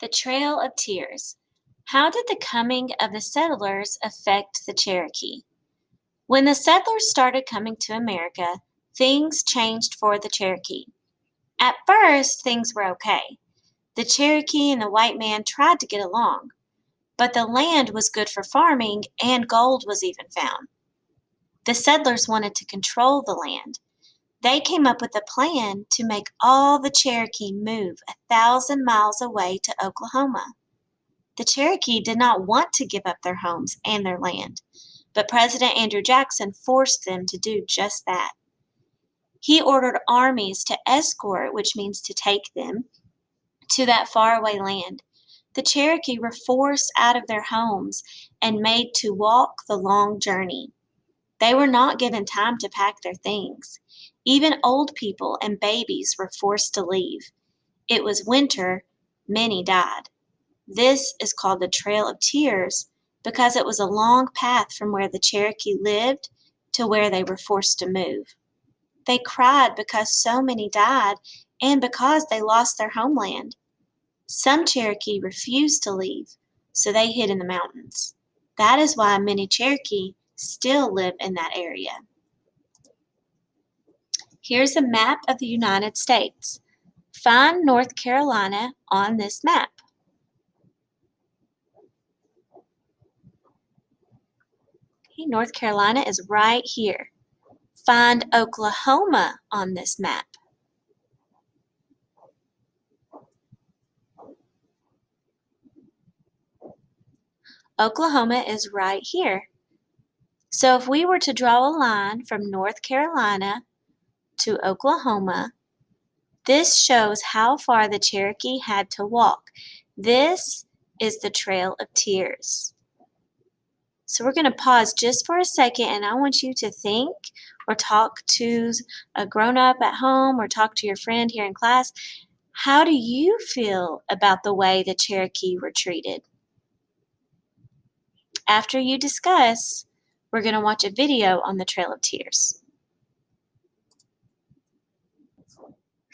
The Trail of Tears. How did the coming of the settlers affect the Cherokee? When the settlers started coming to America, things changed for the Cherokee. At first, things were okay. The Cherokee and the white man tried to get along, but the land was good for farming and gold was even found. The settlers wanted to control the land. They came up with a plan to make all the Cherokee move 1,000 miles away to Oklahoma. The Cherokee did not want to give up their homes and their land, but President Andrew Jackson forced them to do just that. He ordered armies to escort, which means to take them, to that faraway land. The Cherokee were forced out of their homes and made to walk the long journey. They were not given time to pack their things. Even old people and babies were forced to leave. It was winter, many died. This is called the Trail of Tears because it was a long path from where the Cherokee lived to where they were forced to move. They cried because so many died and because they lost their homeland. Some Cherokee refused to leave, so they hid in the mountains. That is why many Cherokee still live in that area. Here's a map of the United States. Find North Carolina on this map. Okay, North Carolina is right here. Find Oklahoma on this map. Oklahoma is right here. So if we were to draw a line from North Carolina to Oklahoma, this shows how far the Cherokee had to walk. This is the Trail of Tears. So we're going to pause just for a second and I want you to think or talk to a grown-up at home or talk to your friend here in class. How do you feel about the way the Cherokee were treated? After you discuss, we're going to watch a video on the Trail of Tears.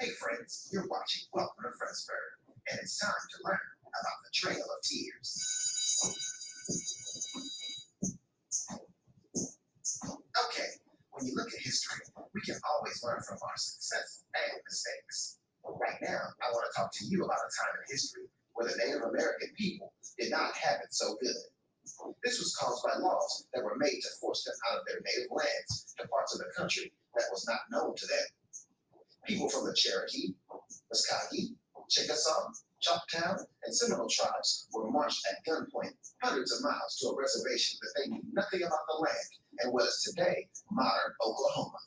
Hey friends, you're watching Welcome to Fredericksburg, and it's time to learn about the Trail of Tears. Okay, when you look at history, we can always learn from our success and mistakes. Right now, I want to talk to you about a time in history where the Native American people did not have it so good. This was caused by laws that were made to force them out of their native lands to parts of the country that was not known to them. People from the Cherokee, Muskogee, Chickasaw, Choctaw, and Seminole tribes were marched at gunpoint hundreds of miles to a reservation that they knew nothing about the land and what is today modern Oklahoma.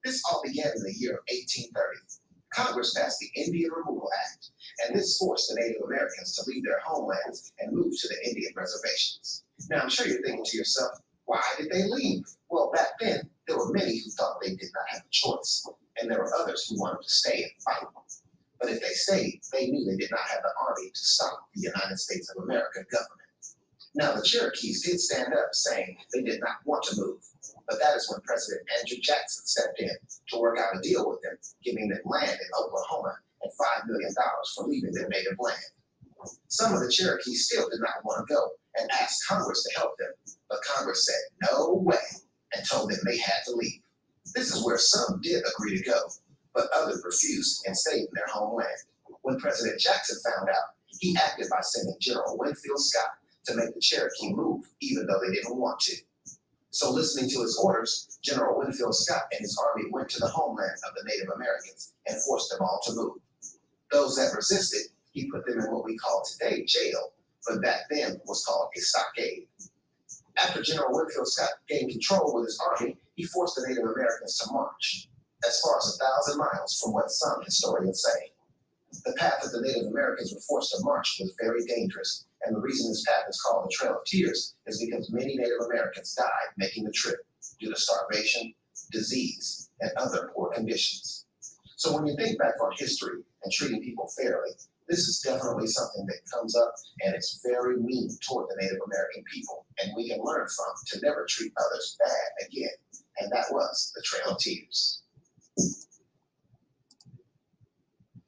This all began in the year of 1830. Congress passed the Indian Removal Act, and this forced the Native Americans to leave their homelands and move to the Indian reservations. Now, I'm sure you're thinking to yourself, why did they leave? Well, back then, there were many who thought they did not have a choice, and there were others who wanted to stay and fight. But if they stayed, they knew they did not have the army to stop the United States of America government. Now, the Cherokees did stand up, saying they did not want to move, but that is when President Andrew Jackson stepped in to work out a deal with them, giving them land in Oklahoma and $5 million for leaving their native land. Some of the Cherokees still did not want to go and asked Congress to help them, but Congress said no way and told them they had to leave. This is where some did agree to go, but others refused and stayed in their homeland. When President Jackson found out, he acted by sending General Winfield Scott to make the Cherokee move, even though they didn't want to. So listening to his orders, General Winfield Scott and his army went to the homeland of the Native Americans and forced them all to move. Those that resisted, he put them in what we call today jail, but back then was called a stockade. After General Winfield Scott gained control with his army, he forced the Native Americans to march as far as 1,000 miles from what some historians say. The path that the Native Americans were forced to march was very dangerous, and the reason this path is called the Trail of Tears is because many Native Americans died making the trip due to starvation, disease, and other poor conditions. So when you think back on history and treating people fairly, this is definitely something that comes up and it's very mean toward the Native American people, and we can learn from to never treat others bad again, and that was the Trail of Tears.